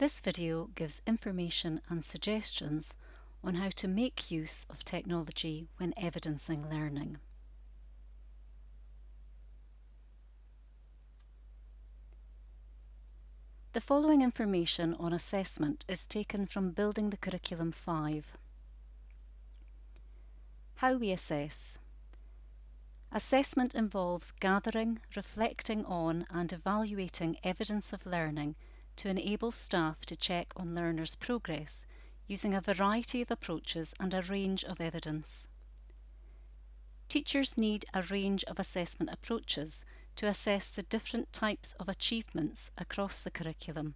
This video gives information and suggestions on how to make use of technology when evidencing learning. The following information on assessment is taken from Building the Curriculum 5. How we assess. Assessment involves gathering, reflecting on and evaluating evidence of learning to enable staff to check on learners' progress using a variety of approaches and a range of evidence. Teachers need a range of assessment approaches to assess the different types of achievements across the curriculum.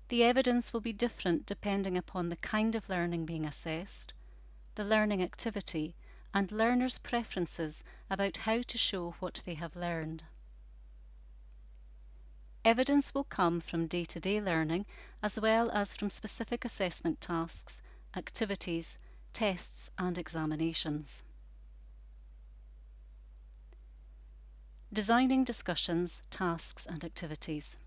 The evidence will be different depending upon the kind of learning being assessed, the learning activity, and learners' preferences about how to show what they have learned. Evidence will come from day-to-day learning as well as from specific assessment tasks, activities, tests and examinations. Designing discussions, tasks and activities.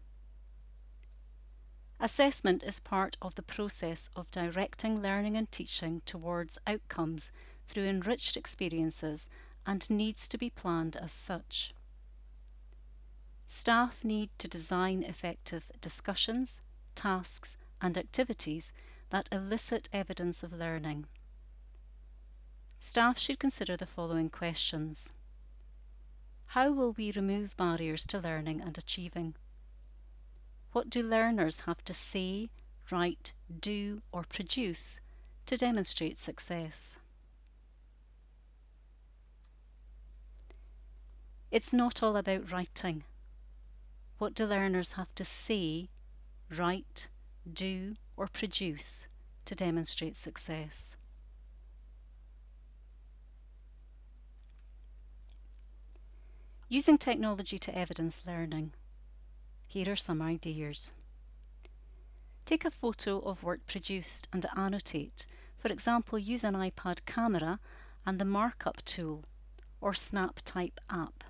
Assessment is part of the process of directing learning and teaching towards outcomes through enriched experiences and needs to be planned as such. Staff need to design effective discussions, tasks and activities that elicit evidence of learning. Staff should consider the following questions. How will we remove barriers to learning and achieving? What do learners have to say, write, do or produce to demonstrate success? It's not all about writing. What do learners have to say, write, do or produce to demonstrate success? Using technology to evidence learning. Here are some ideas. Take a photo of work produced and annotate. For example, use an iPad camera and the markup tool or Snap Type app.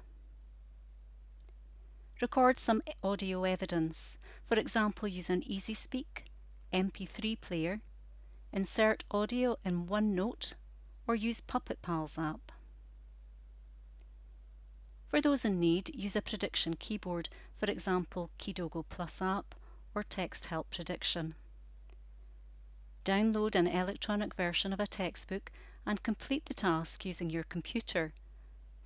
Record some audio evidence. For example, use an EasySpeak, MP3 player, insert audio in OneNote, or use Puppet Pals app. For those in need, use a prediction keyboard, for example, Kidogo Plus app or Text Help Prediction. Download an electronic version of a textbook and complete the task using your computer.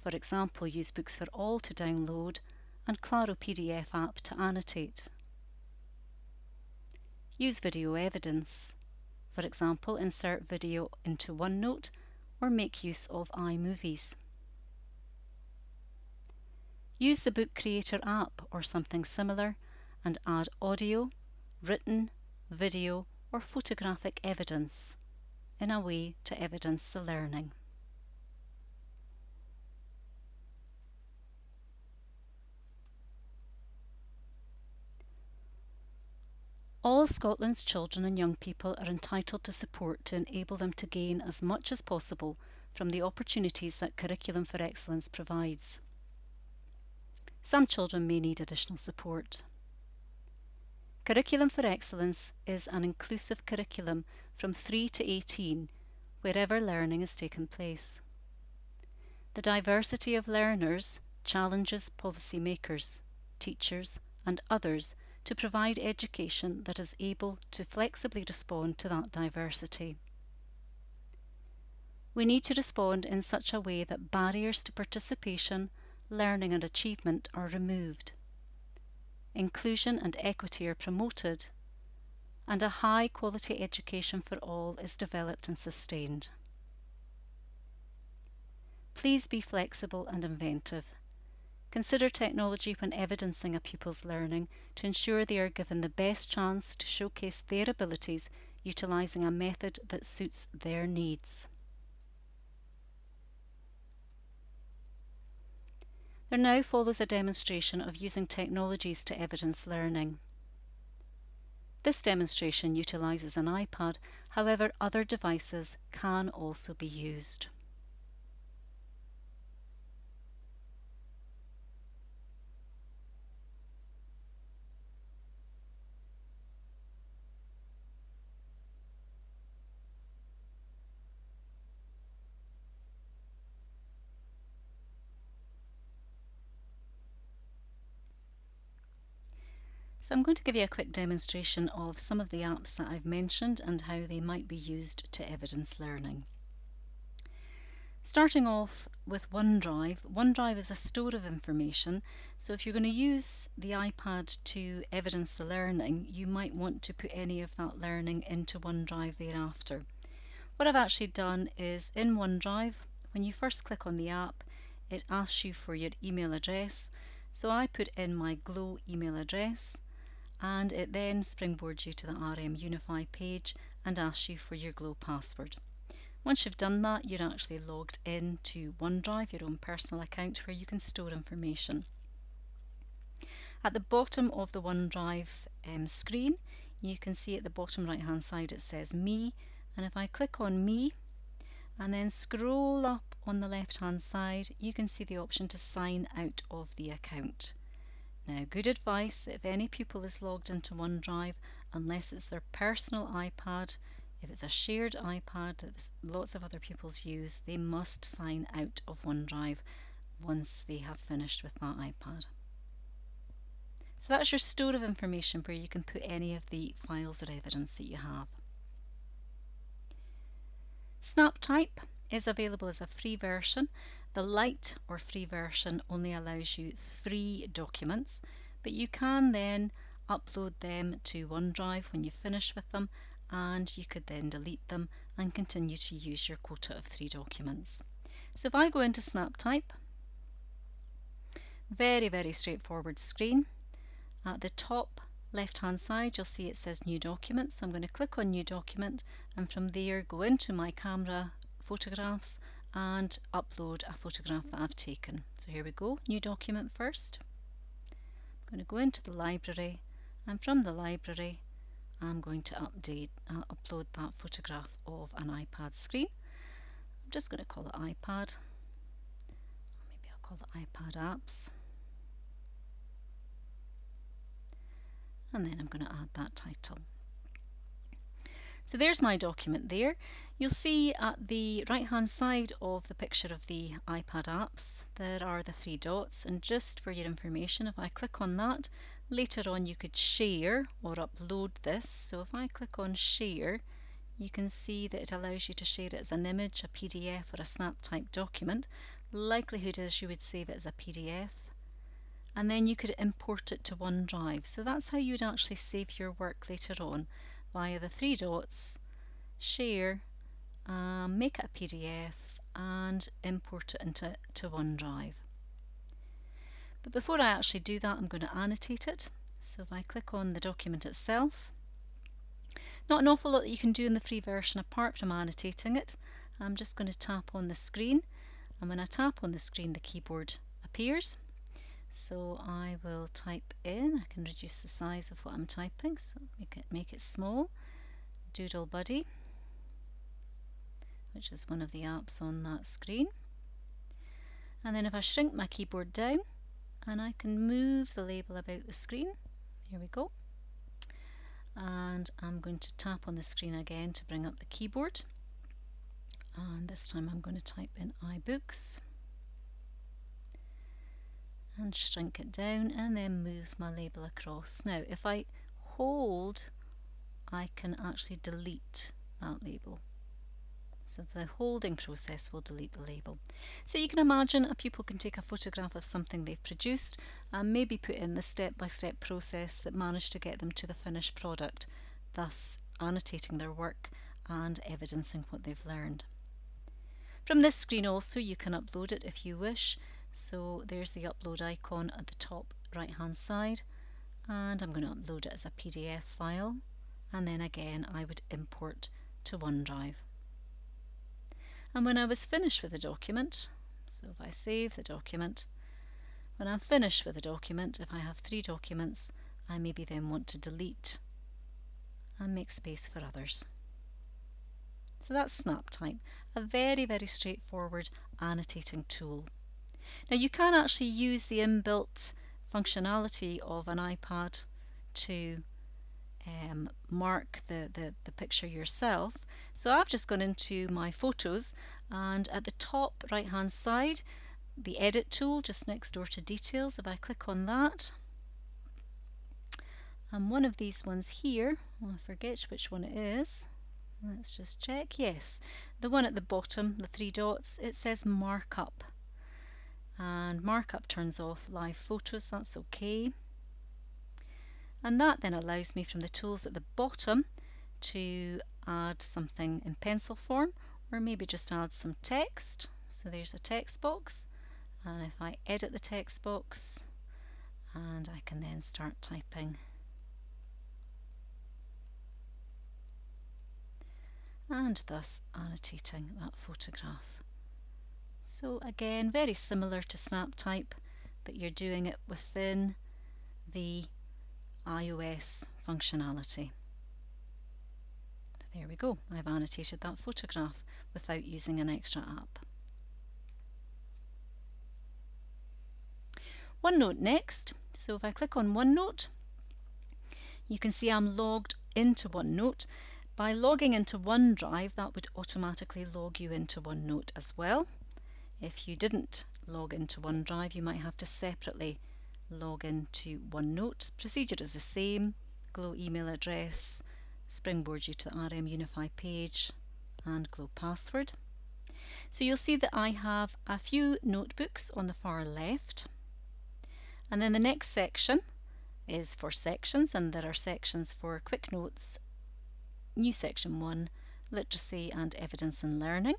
For example, use Books for All to download and Claro PDF app to annotate. Use video evidence. For example, insert video into OneNote or make use of iMovies. Use the Book Creator app or something similar and add audio, written, video or photographic evidence in a way to evidence the learning. All Scotland's children and young people are entitled to support to enable them to gain as much as possible from the opportunities that Curriculum for Excellence provides. Some children may need additional support. Curriculum for Excellence is an inclusive curriculum from 3 to 18, wherever learning is taking place. The diversity of learners challenges policymakers, teachers and others to provide education that is able to flexibly respond to that diversity. We need to respond in such a way that barriers to participation, learning and achievement are removed. Inclusion and equity are promoted, and a high-quality education for all is developed and sustained. Please be flexible and inventive. Consider technology when evidencing a pupil's learning to ensure they are given the best chance to showcase their abilities utilising a method that suits their needs. There now follows a demonstration of using technologies to evidence learning. This demonstration utilises an iPad, however other devices can also be used. So I'm going to give you a quick demonstration of some of the apps that I've mentioned and how they might be used to evidence learning. Starting off with OneDrive. OneDrive is a store of information, so if you're going to use the iPad to evidence the learning, you might want to put any of that learning into OneDrive thereafter. What I've actually done is in OneDrive, when you first click on the app, it asks you for your email address. So I put in my Glow email address, and it then springboards you to the RM Unify page and asks you for your Glow password. Once you've done that, you're actually logged in to OneDrive, your own personal account where you can store information. At the bottom of the OneDrive screen, you can see at the bottom right hand side it says Me, and if I click on Me and then scroll up on the left hand side, you can see the option to sign out of the account. Now, good advice that if any pupil is logged into OneDrive, unless it's their personal iPad, if it's a shared iPad that lots of other pupils use, they must sign out of OneDrive once they have finished with that iPad. So that's your store of information where you can put any of the files or evidence that you have. SnapType is available as a free version. The light or free version only allows you 3 documents, but you can then upload them to OneDrive when you finish with them, and you could then delete them and continue to use your quota of 3 documents. So if I go into SnapType, very straightforward screen. At the top left hand side you'll see it says New Document, so I'm going to click on New Document and from there go into my camera photographs and upload a photograph that I've taken. So here we go, New Document first. I'm going to go into the library, and from the library I'm going to upload that photograph of an iPad screen. I'm just going to call it iPad, or maybe I'll call it iPad Apps, and then I'm going to add that title. So there's my document there. You'll see at the right hand side of the picture of the iPad apps there are the 3 dots, and just for your information, if I click on that, later on you could share or upload this. So if I click on share, you can see that it allows you to share it as an image, a PDF or a SnapType document. Likelihood is you would save it as a PDF, and then you could import it to OneDrive. So that's how you'd actually save your work later on, via the 3 dots, share, make it a PDF and import it into OneDrive. But before I actually do that, I'm going to annotate it. So if I click on the document itself, not an awful lot that you can do in the free version apart from annotating it. I'm just going to tap on the screen, and when I tap on the screen the keyboard appears. So I will type in, I can reduce the size of what I'm typing, so make it small, Doodle Buddy, which is one of the apps on that screen. And then if I shrink my keyboard down, and I can move the label about the screen, here we go. And I'm going to tap on the screen again to bring up the keyboard. And this time I'm going to type in iBooks. And shrink it down and then move my label across. Now if I hold, I can actually delete that label. So the holding process will delete the label. So you can imagine a pupil can take a photograph of something they've produced and maybe put in the step-by-step process that managed to get them to the finished product, thus annotating their work and evidencing what they've learned. From this screen also you can upload it if you wish. So there's the upload icon at the top right hand side, and I'm going to upload it as a PDF file, and then again I would import to OneDrive. And when I was finished with the document, so if I save the document, when I'm finished with the document, if I have 3 documents, I maybe then want to delete and make space for others. So that's SnapType, a very straightforward annotating tool. Now you can actually use the inbuilt functionality of an iPad to mark the picture yourself. So I've just gone into my photos, and at the top right hand side the edit tool just next door to details, if I click on that And one of these ones here, I forget which one it is. Let's just check. Yes, the one at the bottom, the 3 dots, it says markup. And markup turns off live photos, that's okay. And that then allows me from the tools at the bottom to add something in pencil form, or maybe just add some text. So there's a text box, and if I edit the text box, and I can then start typing. And thus annotating that photograph. So again, very similar to SnapType, but you're doing it within the iOS functionality. There we go, I've annotated that photograph without using an extra app. OneNote next. So if I click on OneNote, you can see I'm logged into OneNote. By logging into OneDrive, that would automatically log you into OneNote as well. If you didn't log into OneDrive, you might have to separately log into OneNote. Procedure is the same. Glow email address, springboard you to the RM Unify page, and Glow password. So you'll see that I have a few notebooks on the far left. And then the next section is for sections, and there are sections for quick notes, new section 1, literacy and evidence and learning.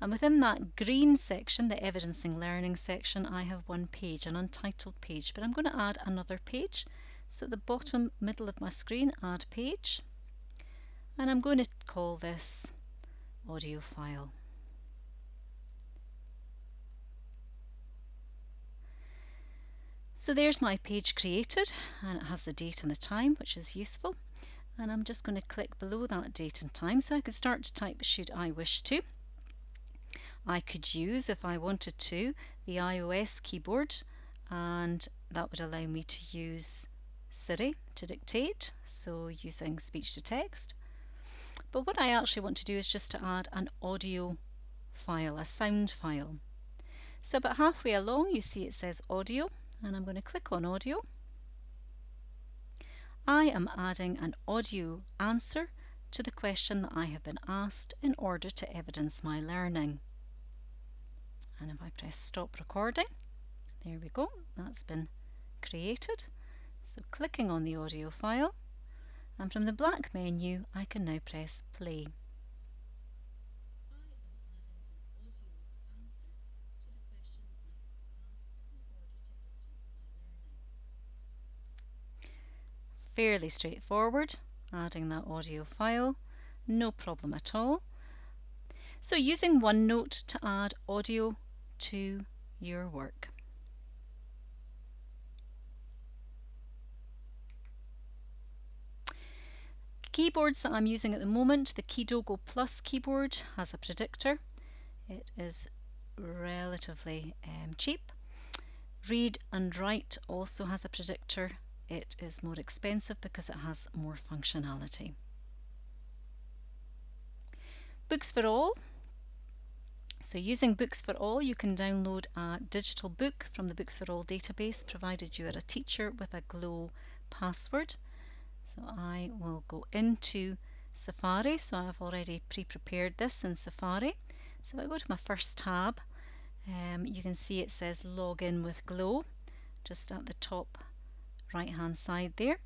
And within that green section, the evidence and learning section, I have one page, an untitled page, but I'm going to add another page. So at the bottom middle of my screen, add page, and I'm going to call this audio file. So there's my page created, and it has the date and the time, which is useful. And I'm just going to click below that date and time so I can start to type should I wish to. I could use, if I wanted to, the iOS keyboard, and that would allow me to use Siri to dictate, so using speech to text. But what I actually want to do is just to add an audio file, a sound file. So about halfway along you see it says audio, and I'm going to click on audio. I am adding an audio answer to the question that I have been asked in order to evidence my learning. And if I press stop recording, there we go, that's been created. So clicking on the audio file, and from the black menu I can now press play. Fairly straightforward, adding that audio file, no problem at all. So using OneNote to add audio to your work. Keyboards that I'm using at the moment, the Kidogo Plus keyboard has a predictor. It is relatively cheap. Read and Write also has a predictor. It is more expensive because it has more functionality. Books for All. So using Books for All, you can download a digital book from the Books for All database, provided you are a teacher with a Glow password. So I will go into Safari. So I've already pre-prepared this in Safari. So if I go to my first tab, you can see it says Login with Glow just at the top right hand side there,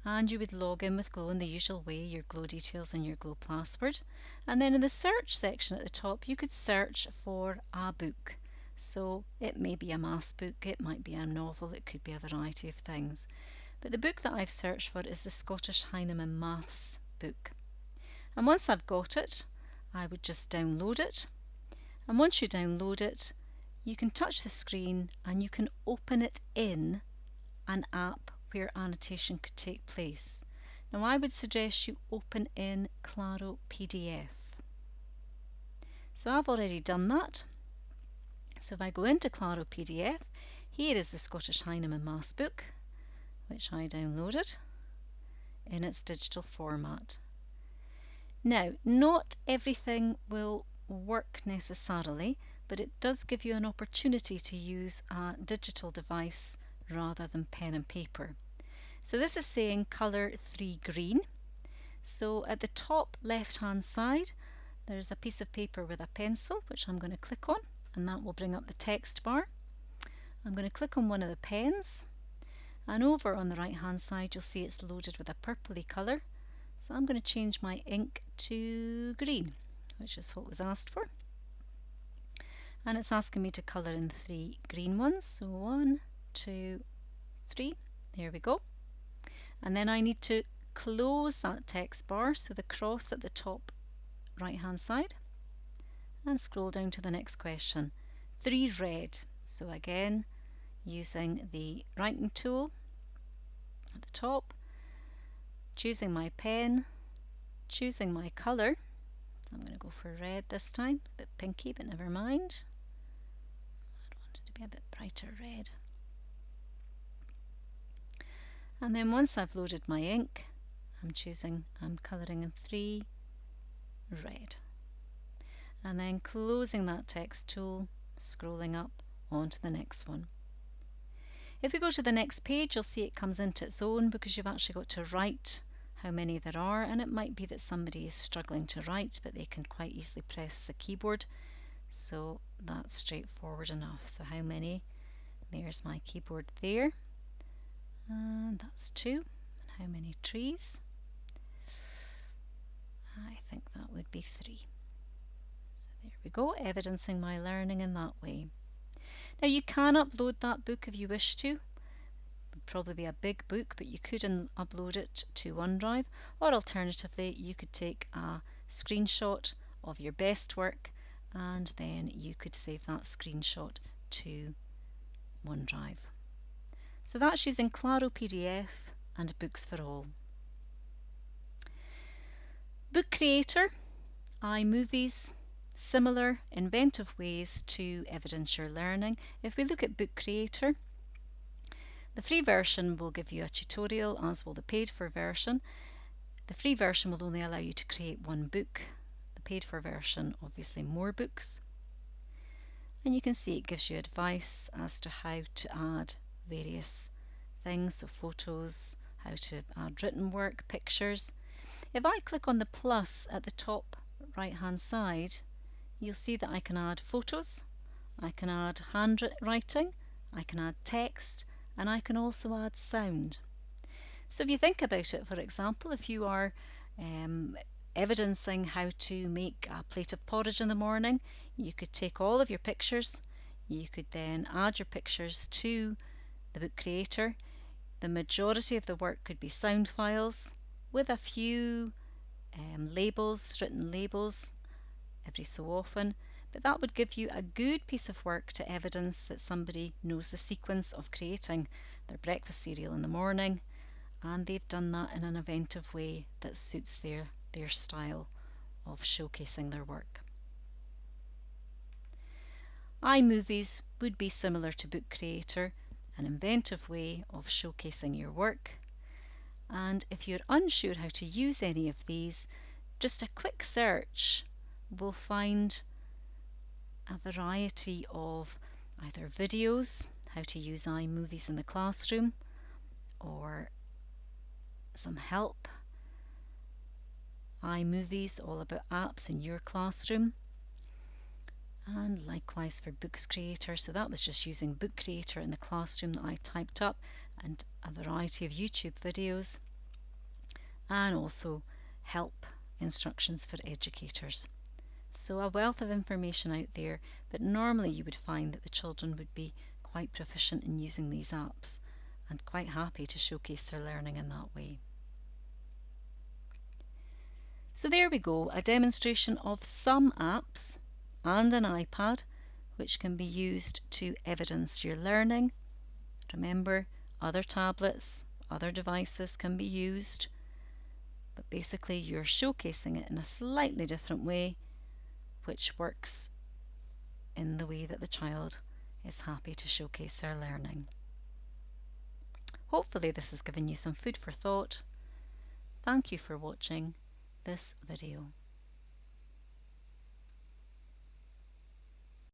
and you would log in with Glow in the usual way, your Glow details and your Glow password. And then in the search section at the top you could search for a book. So it may be a maths book, it might be a novel, it could be a variety of things. But the book that I've searched for is the Scottish Heinemann Maths book. And once I've got it, I would just download it. And once you download it, you can touch the screen and you can open it in an app where annotation could take place. Now I would suggest you open in Claro PDF. So I've already done that. So if I go into Claro PDF, here is the Scottish Heinemann Maths book, which I downloaded in its digital format. Now, not everything will work necessarily, but it does give you an opportunity to use a digital device rather than pen and paper. So this is saying colour 3 green. So at the top left hand side there's a piece of paper with a pencil which I'm going to click on, and that will bring up the text bar. I'm going to click on one of the pens, and over on the right hand side you'll see it's loaded with a purpley colour. So I'm going to change my ink to green, which is what was asked for. And it's asking me to colour in 3 green ones. So 1, 2, 3. There we go. And then I need to close that text bar, so the cross at the top right hand side, and scroll down to the next question. 3 red. So again, using the writing tool at the top, choosing my pen, choosing my colour. So I'm going to go for red this time, a bit pinky, but never mind. I want it to be a bit brighter red. And then once I've loaded my ink, I'm colouring in 3 red. And then closing that text tool, scrolling up onto the next one. If we go to the next page, you'll see it comes into its own because you've actually got to write how many there are, and it might be that somebody is struggling to write but they can quite easily press the keyboard, so that's straightforward enough. So how many? There's my keyboard there, and that's 2. And how many trees? I think that would be 3. So there we go, evidencing my learning in that way. Now you can upload that book if you wish to. It would probably be a big book, but you could upload it to Onedrive, or alternatively you could take a screenshot of your best work and then you could save that screenshot to OneDrive. So that's using Claro PDF and Books for All. Book Creator, iMovies, similar inventive ways to evidence your learning. If we look at Book Creator, the free version will give you a tutorial, as will the paid for version. The free version will only allow you to create 1 book. The paid for version, obviously more books. And you can see it gives you advice as to how to add various things, so photos, how to add written work, pictures. If I click on the plus at the top right hand side, you'll see that I can add photos, I can add handwriting, I can add text, and I can also add sound. So if you think about it, for example, if you are evidencing how to make a plate of porridge in the morning, you could take all of your pictures, you could then add your pictures to the Book Creator. The majority of the work could be sound files with a few labels, written labels every so often, but that would give you a good piece of work to evidence that somebody knows the sequence of creating their breakfast cereal in the morning, and they've done that in an inventive way that suits their style of showcasing their work. iMovies would be similar to Book Creator, an inventive way of showcasing your work. And if you're unsure how to use any of these, just a quick search will find a variety of either videos, how to use iMovies in the classroom, or some help. iMovies, all about apps in your classroom. And likewise for Books Creator, so that was just using Book Creator in the classroom that I typed up, and a variety of YouTube videos, and also help instructions for educators. So a wealth of information out there, but normally you would find that the children would be quite proficient in using these apps and quite happy to showcase their learning in that way. So there we go, a demonstration of some apps and an iPad which can be used to evidence your learning. Remember, other tablets, other devices can be used, but basically you're showcasing it in a slightly different way, which works in the way that the child is happy to showcase their learning. Hopefully this has given you some food for thought. Thank you for watching this video.